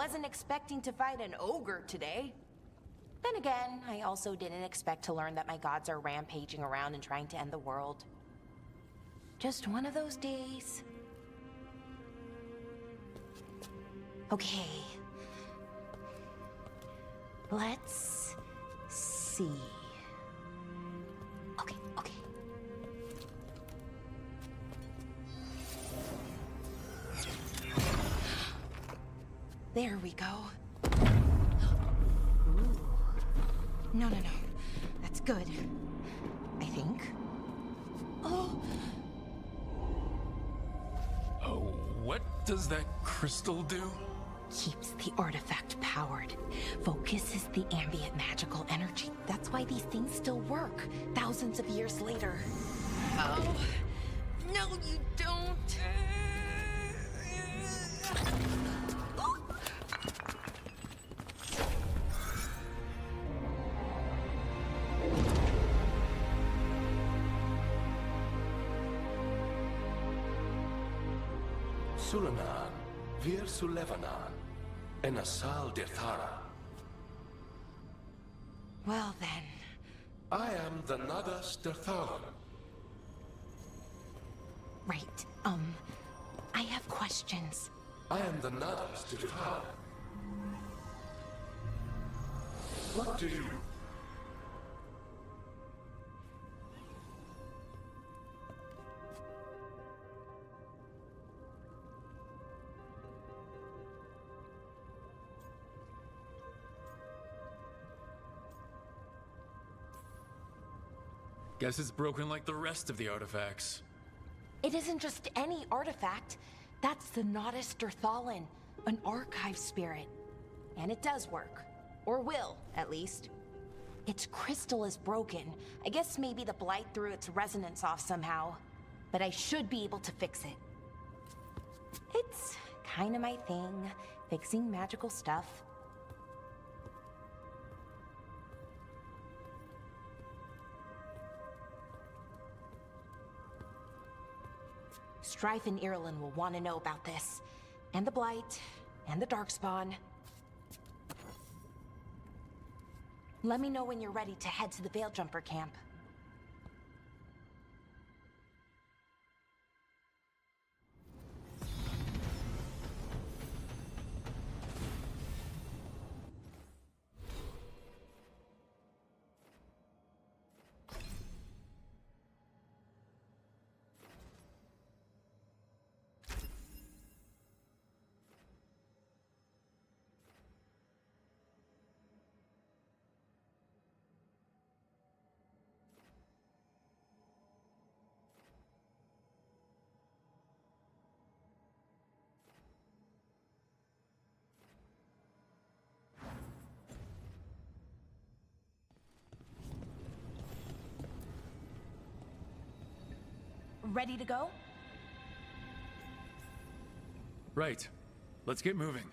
wasn't expecting to fight an ogre today. Then again, I also didn't expect to learn that my gods are rampaging around and trying to end the world. Just one of those days. Okay. Let's see. Okay. There we go. Ooh. No. That's good. I think. Oh, what does that crystal do? keeps the artifact powered. Focuses the ambient magical energy. That's why these things still work, thousands of years later. Oh, no you don't. Sulanan, Vir Sulevanan, and Asal Dirthara. Well then. I am the Nadas Dirthalan. Right, I have questions. I am the Nadas Dirthalan. What do you... Guess it's broken like the rest of the artifacts. It isn't just any artifact. That's the Nadas Dirthalan, an archive spirit. And it does work. Or will, at least. Its crystal is broken. I guess maybe the blight threw its resonance off somehow. But I should be able to fix it. It's kinda my thing, fixing magical stuff. Strife and Irulan will want to know about this. And the Blight, and the Darkspawn. Let me know when you're ready to head to the Veilguard camp. Ready to go? Right. Let's get moving.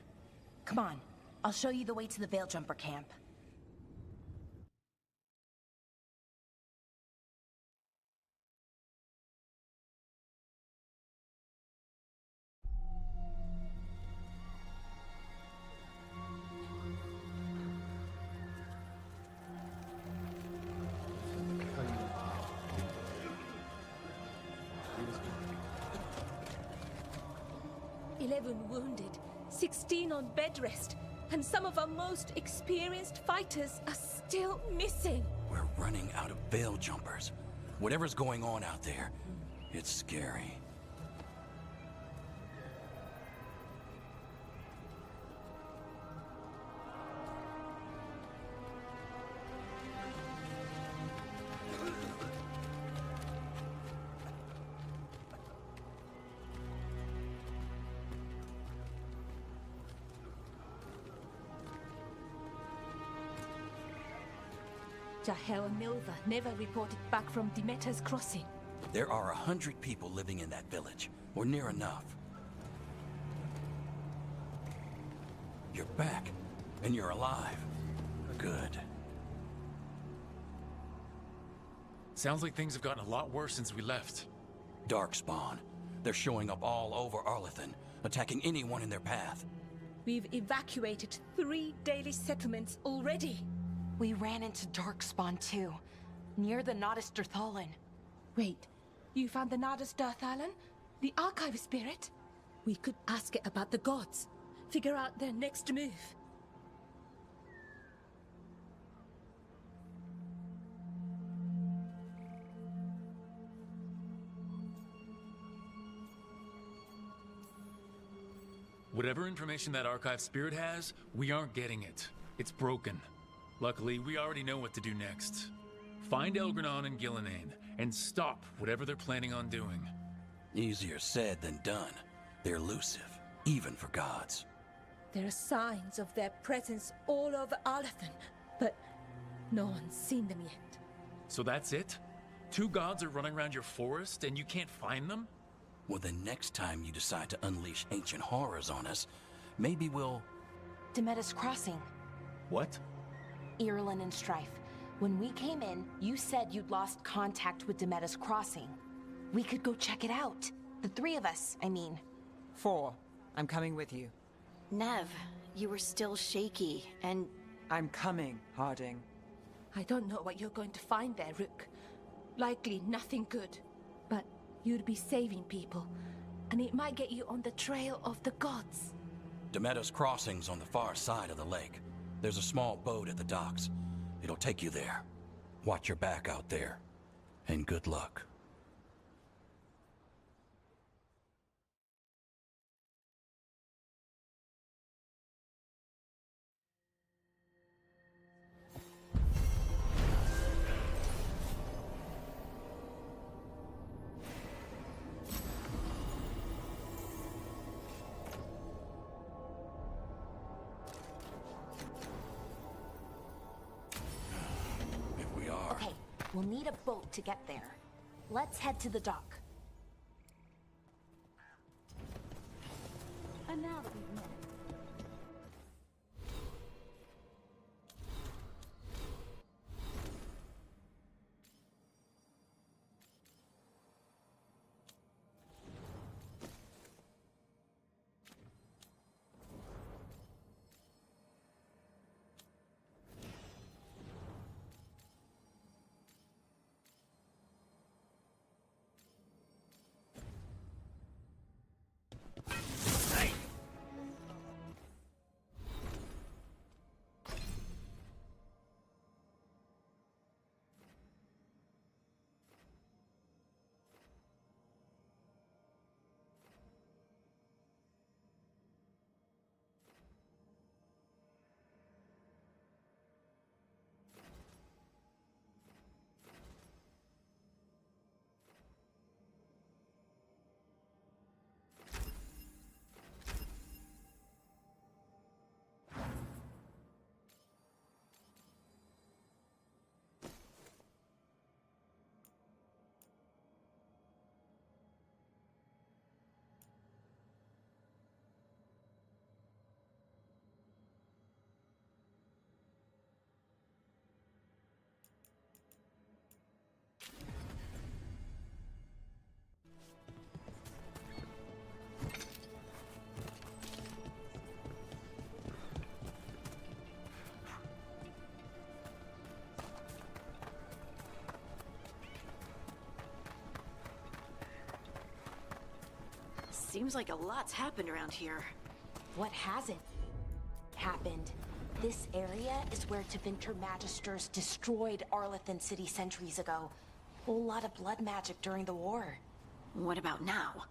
Come on. I'll show you the way to the Veilguard camp. Wounded, 16 on bed rest, and some of our most experienced fighters are still missing. We're running out of veil jumpers. Whatever's going on out there, it's scary. Jahel and Milva never reported back from Demeter's crossing. There are 100 people living in that village, or near enough. You're back, and you're alive. Good. Sounds like things have gotten a lot worse since we left. Darkspawn. They're showing up all over Arlithan, attacking anyone in their path. We've evacuated 3 daily settlements already. We ran into Darkspawn too, near the Nodus Derthalin. Wait, you found the Nodus Derthalin? The archive spirit? We could ask it about the gods. Figure out their next move. Whatever information that archive spirit has, we aren't getting it. It's broken. Luckily, we already know what to do next. Find Elgranon and Gillenane, and stop whatever they're planning on doing. Easier said than done. They're elusive, even for gods. There are signs of their presence all over Arlathan, but no one's seen them yet. So that's it? 2 gods are running around your forest and you can't find them? Well, the next time you decide to unleash ancient horrors on us, maybe we'll... Demetus Crossing. What? Irlin and Strife. When we came in, you said you'd lost contact with Demetus Crossing. We could go check it out. The 3 of us, I mean. 4. I'm coming with you. Nev, you were still shaky, and... I'm coming, Harding. I don't know what you're going to find there, Rook. Likely nothing good. But you'd be saving people, and it might get you on the trail of the gods. Demetus Crossing's on the far side of the lake. There's a small boat at the docks. It'll take you there. Watch your back out there. And good luck. We'll need a boat to get there. Let's head to the dock. And now that we've met. Seems like a lot's happened around here. What hasn't happened? This area is where Tevinter Magisters destroyed Arlathan City centuries ago. Whole lot of blood magic during the war. What about now?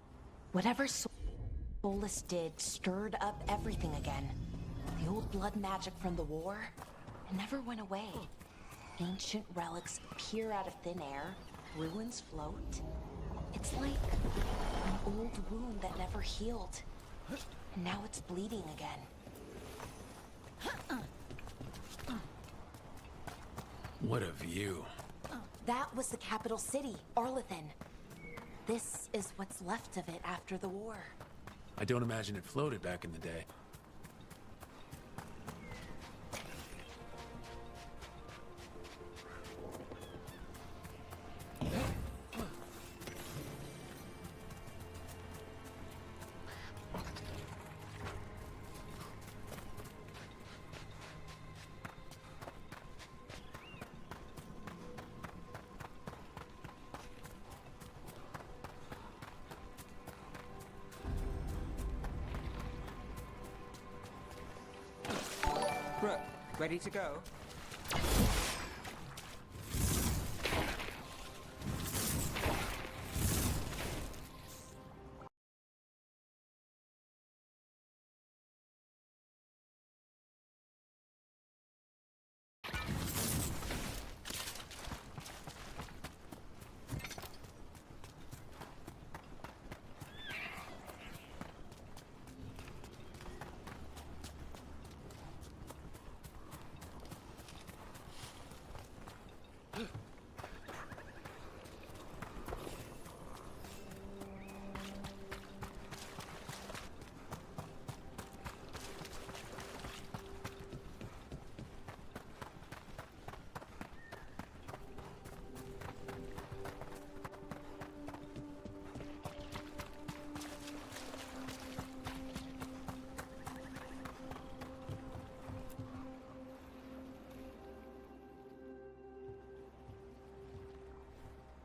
Whatever Solus did stirred up everything again. The old blood magic from the war, it never went away. Ancient relics appear out of thin air, ruins float. It's like an old wound that never healed. And now it's bleeding again. What a view. That was the capital city, Arlathan. This is what's left of it after the war. I don't imagine it floated back in the day. Ready to go?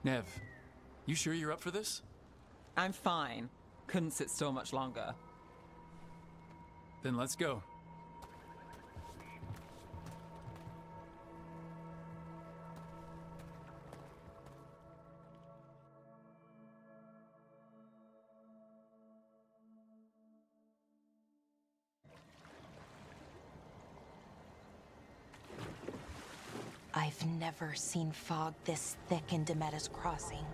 Nev, you sure you're up for this? I'm fine. Couldn't sit still much longer. Then let's go. I've never seen fog this thick in Demetta's Crossing.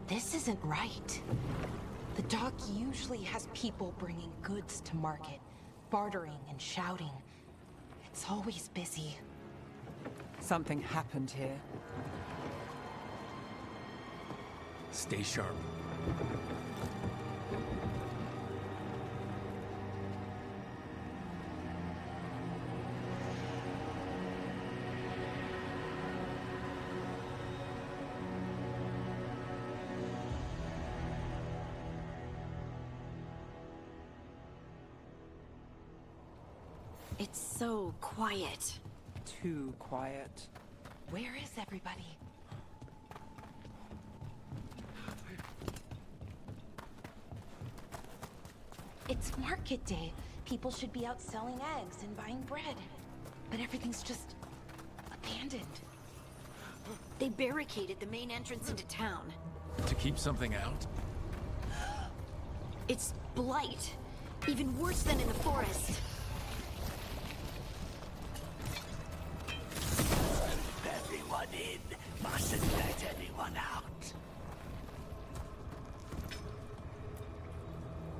This isn't right. The dock usually has people bringing goods to market, bartering and shouting. It's always busy. Something happened here. Stay sharp. It's so quiet. Too quiet. Where is everybody? It's market day. People should be out selling eggs and buying bread. But everything's just abandoned. They barricaded the main entrance into town. To keep something out? It's blight. Even worse than in the forest. Everyone in. Mustn't let anyone out.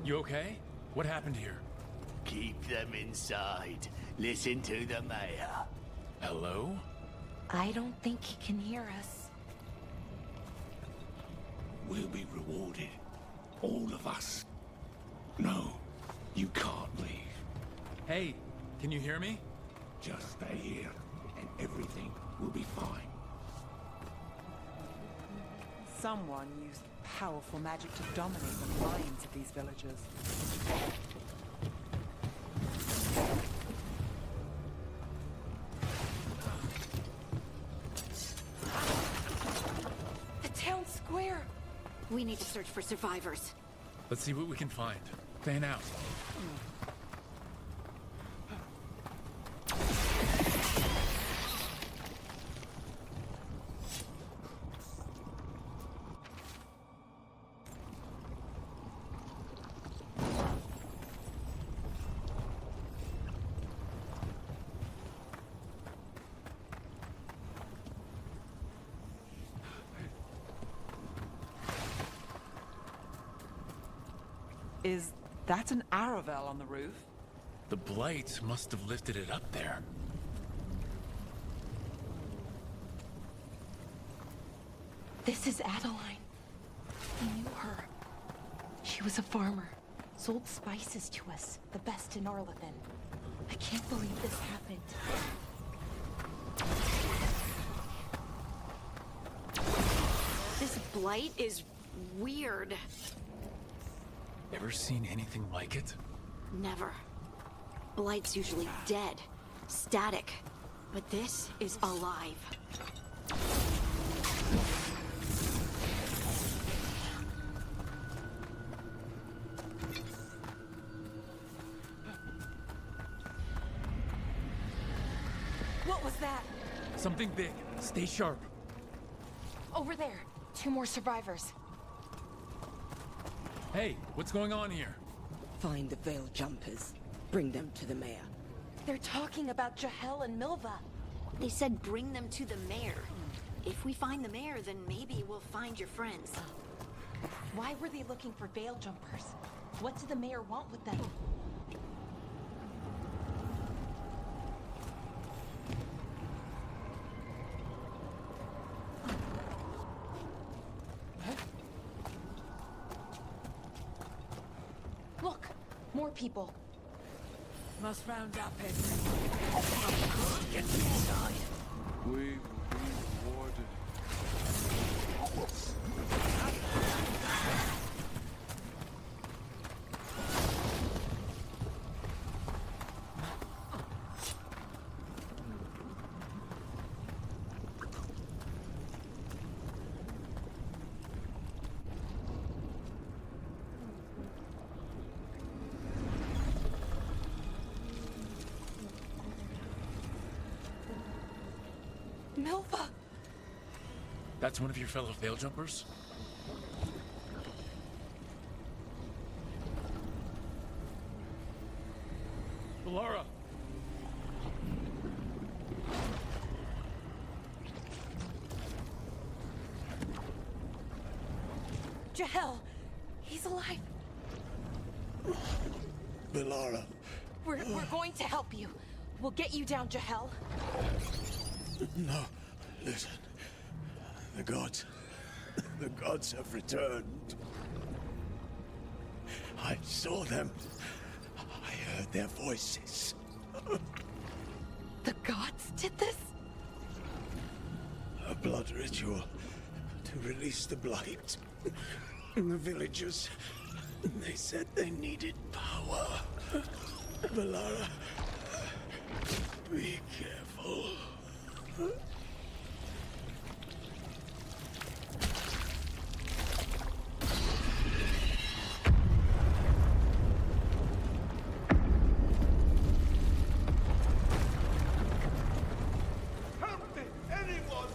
You okay? What happened here? Keep them inside. Listen to the mayor. Hello? I don't think he can hear us. We'll be rewarded. All of us. No, you can't leave. Hey, can you hear me? Just stay here, and everything will be fine. Someone used powerful magic to dominate the minds of these villagers. The town square! We need to search for survivors. Let's see what we can find. Fan out. Is that an Aravel on the roof? The blight must have lifted it up there. This is Adeline. We knew her. She was a farmer. Sold spices to us, the best in Arlathan. I can't believe this happened. This blight is weird. Ever seen anything like it? Never. Blight's usually dead. static. But this is alive. What was that? Something big. Stay sharp. Over there. 2 more survivors. Hey, what's going on here? Find the Veil Jumpers. Bring them to the mayor. They're talking about Jahel and Milva. They said bring them to the mayor. If we find the mayor, then maybe we'll find your friends. Why were they looking for Veil Jumpers? What did the mayor want with them? Look, more people. Must round up it. Get inside. We will be rewarded. Milva! That's one of your fellow Veil Jumpers? Laura! Jahel! He's alive! Belara. We're going to help you. We'll get you down, Jahel. No, listen. The gods have returned. I saw them. I heard their voices. The gods did this? A blood ritual to release the blight. And the villagers, they said they needed power. Belara, be careful. Help me! Anyone!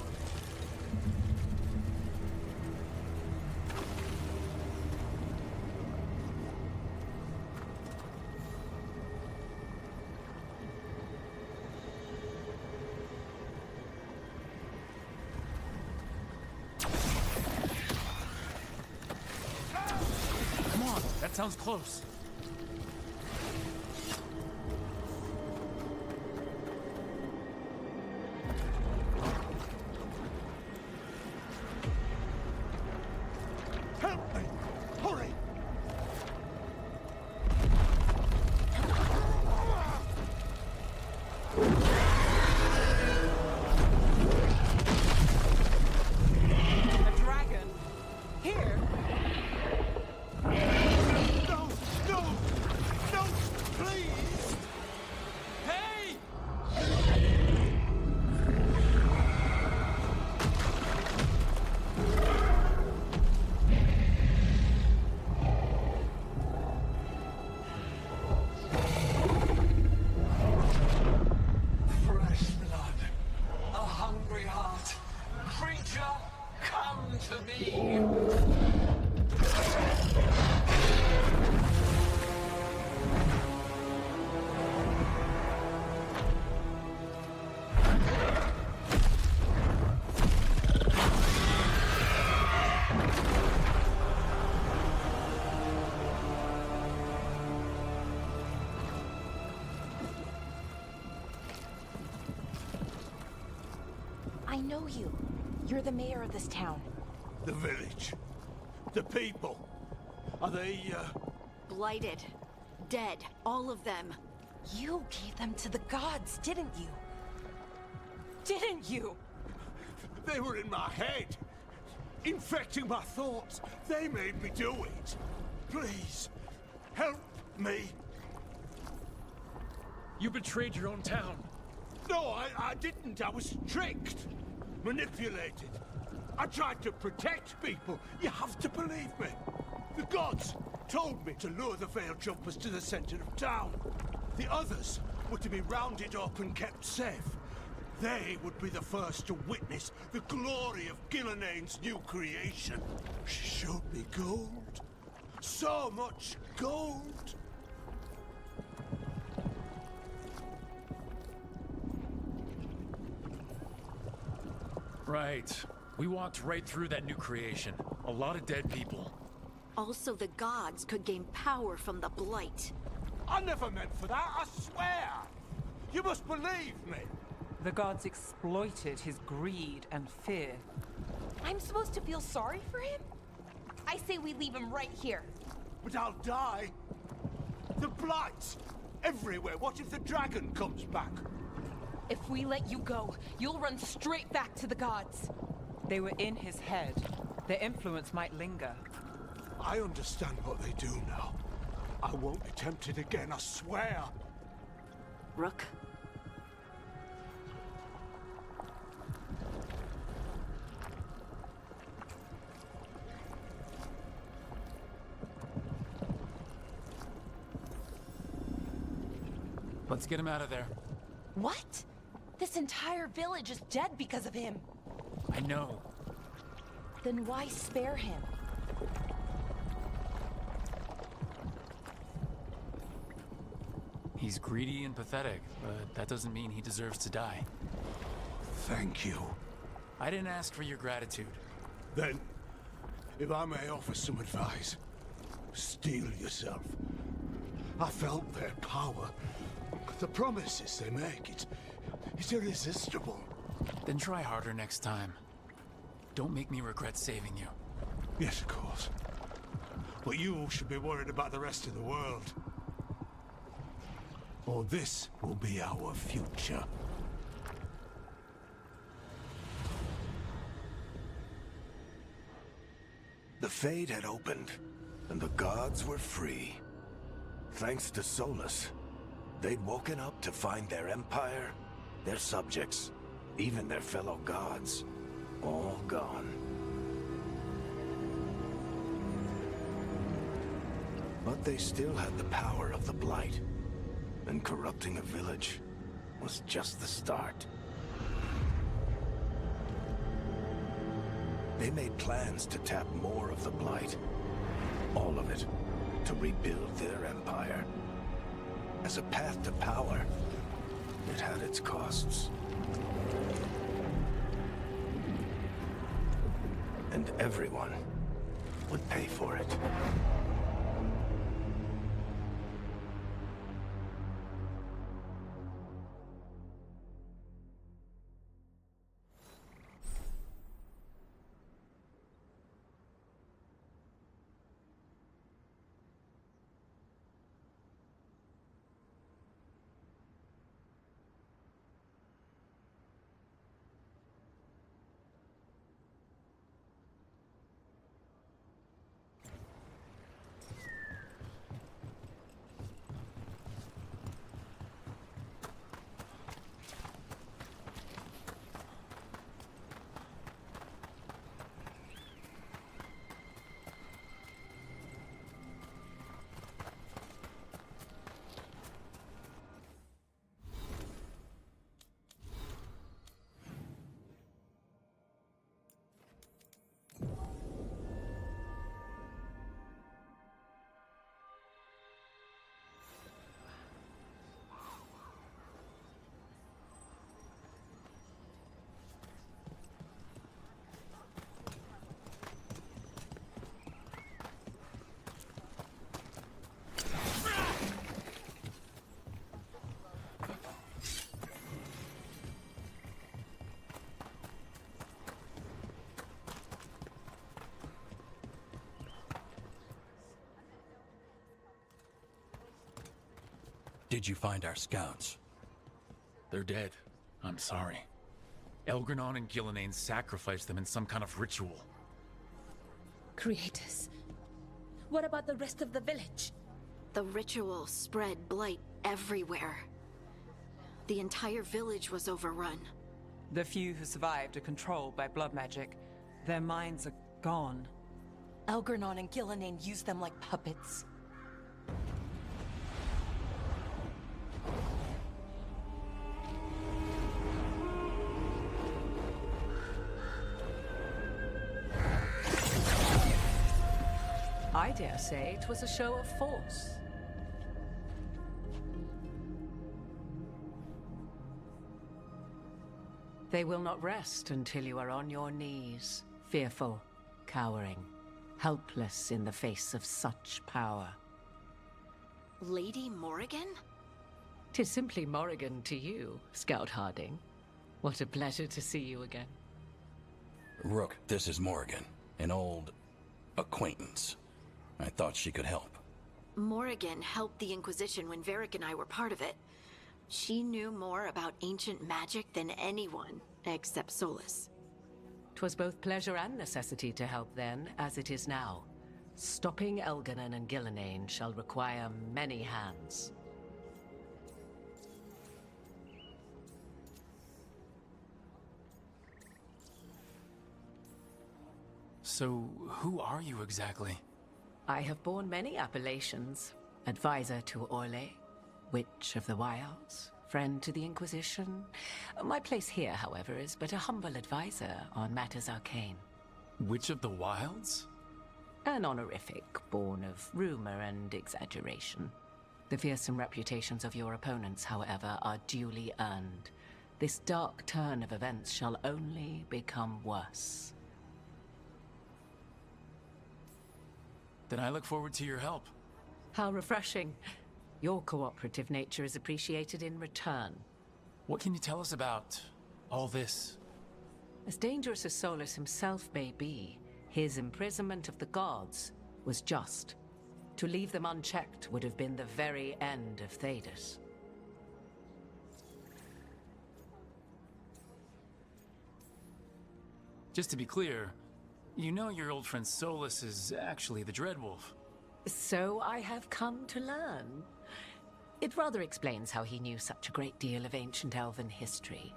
Come on, that sounds close. Help me! Hurry! A dragon? Here? No! No! No! Please! Hey! Fresh blood, a hungry heart. Creature, come to me. I know you. You're the mayor of this town. The village. The people. Are they, Blighted. Dead. All of them. You gave them to the gods, didn't you? Didn't you? They were in my head. Infecting my thoughts. They made me do it. Please, help me. You betrayed your own town. No, I didn't. I was tricked. Manipulated. I tried to protect people. You have to believe me. The gods told me to lure the Veil Jumpers to the center of town. The others were to be rounded up and kept safe. They would be the first to witness the glory of Gillenane's new creation. She showed me gold. So much gold. Right. We walked right through that new creation. A lot of dead people. Also, the gods could gain power from the Blight. I never meant for that, I swear! You must believe me! The gods exploited his greed and fear. I'm supposed to feel sorry for him? I say we leave him right here. But I'll die. The Blight! Everywhere. What if the dragon comes back? If we let you go, you'll run straight back to the gods. They were in his head. Their influence might linger. I understand what they do now. I won't be tempted again, I swear. Rook? Let's get him out of there. What? This entire village is dead because of him. I know. Then why spare him? He's greedy and pathetic, but that doesn't mean he deserves to die. Thank you. I didn't ask for your gratitude. Then, if I may offer some advice, steel yourself. I felt their power. The promises they make, it's irresistible. Then try harder next time. Don't make me regret saving you. Yes, of course. But you should be worried about the rest of the world. Or this will be our future. The Fade had opened, and the gods were free. Thanks to Solus, they'd woken up to find their empire, their subjects, even their fellow gods, all gone. But they still had the power of the Blight, and corrupting a village was just the start. They made plans to tap more of the Blight, all of it, to rebuild their empire. As a path to power, it had its costs. And everyone would pay for it. Did you find our scouts? They're dead. I'm sorry. Elgranon and Gillenane sacrificed them in some kind of ritual. Creators. What about the rest of the village? The ritual spread blight everywhere. The entire village was overrun. The few who survived are controlled by blood magic. Their minds are gone. Elgernon and Gillenane used them like puppets. I dare say it was a show of force. They will not rest until you are on your knees, fearful, cowering, helpless in the face of such power. Lady Morrigan? 'Tis simply Morrigan to you, Scout Harding. What a pleasure to see you again. Rook, this is Morrigan, an old acquaintance. I thought she could help. Morrigan helped the Inquisition when Varric and I were part of it. She knew more about ancient magic than anyone, except Solus. 'Twas both pleasure and necessity to help then, as it is now. Stopping Elgernon and Gillenane shall require many hands. So, who are you exactly? I have borne many appellations. Advisor to Orlais, Witch of the Wilds, friend to the Inquisition. My place here, however, is but a humble advisor on matters arcane. Witch of the Wilds? An honorific born of rumor and exaggeration. The fearsome reputations of your opponents, however, are duly earned. This dark turn of events shall only become worse. Then I look forward to your help. How refreshing. Your cooperative nature is appreciated in return. What can you tell us about all this? As dangerous as Solus himself may be, his imprisonment of the gods was just. To leave them unchecked would have been the very end of Thedas. Just to be clear, you know your old friend Solus is actually the Dreadwolf. So I have come to learn. It rather explains how he knew such a great deal of ancient elven history,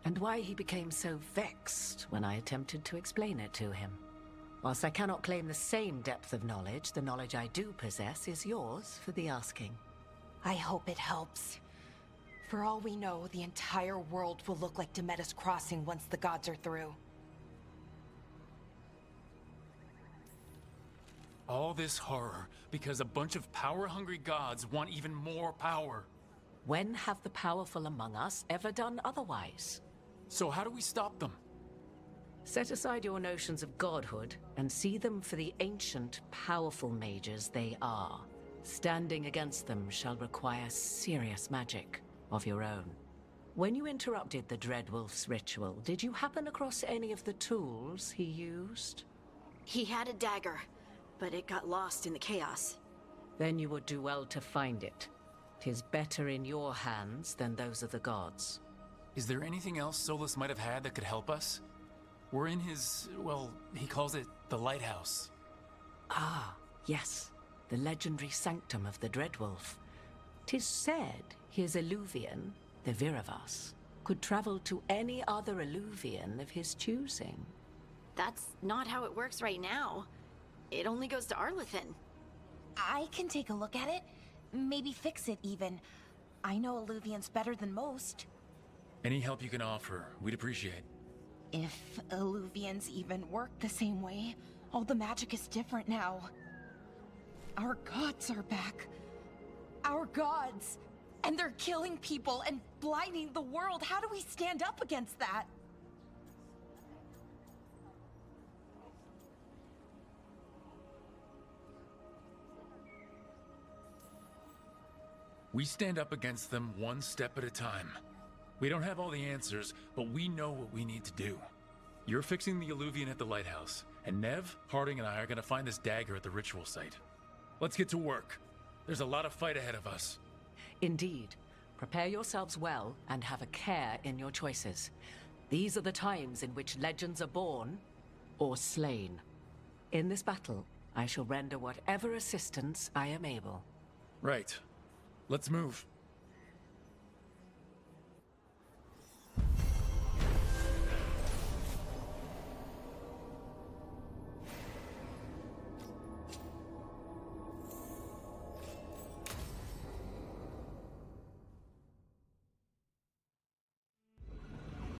and why he became so vexed when I attempted to explain it to him. Whilst I cannot claim the same depth of knowledge, the knowledge I do possess is yours for the asking. I hope it helps. For all we know, the entire world will look like Demetus Crossing once the gods are through. All this horror because a bunch of power-hungry gods want even more power. When have the powerful among us ever done otherwise? So how do we stop them? Set aside your notions of godhood and see them for the ancient, powerful mages they are. Standing against them shall require serious magic of your own. When you interrupted the Dreadwolf's ritual, did you happen across any of the tools he used? He had a dagger, but it got lost in the chaos. Then you would do well to find it. 'Tis better in your hands than those of the gods. Is there anything else Solus might have had that could help us? We're in his, well, he calls it the lighthouse. Ah, yes. The legendary sanctum of the Dreadwolf. 'Tis said his Illuvian, the Viravas, could travel to any other Illuvian of his choosing. That's not how it works right now. It only goes to Arlethan. I can take a look at it. Maybe fix it, even. I know Illuvians better than most. Any help you can offer, we'd appreciate. If Illuvians even work the same way, all the magic is different now. Our gods are back. Our gods! And they're killing people and blinding the world. How do we stand up against that? We stand up against them one step at a time. We don't have all the answers, but we know what we need to do. You're fixing the Illuvian at the lighthouse, and Nev, Harding, and I are gonna find this dagger at the ritual site. Let's get to work. There's a lot of fight ahead of us. Indeed. Prepare yourselves well and have a care in your choices. These are the times in which legends are born or slain. In this battle, I shall render whatever assistance I am able. Right. Let's move.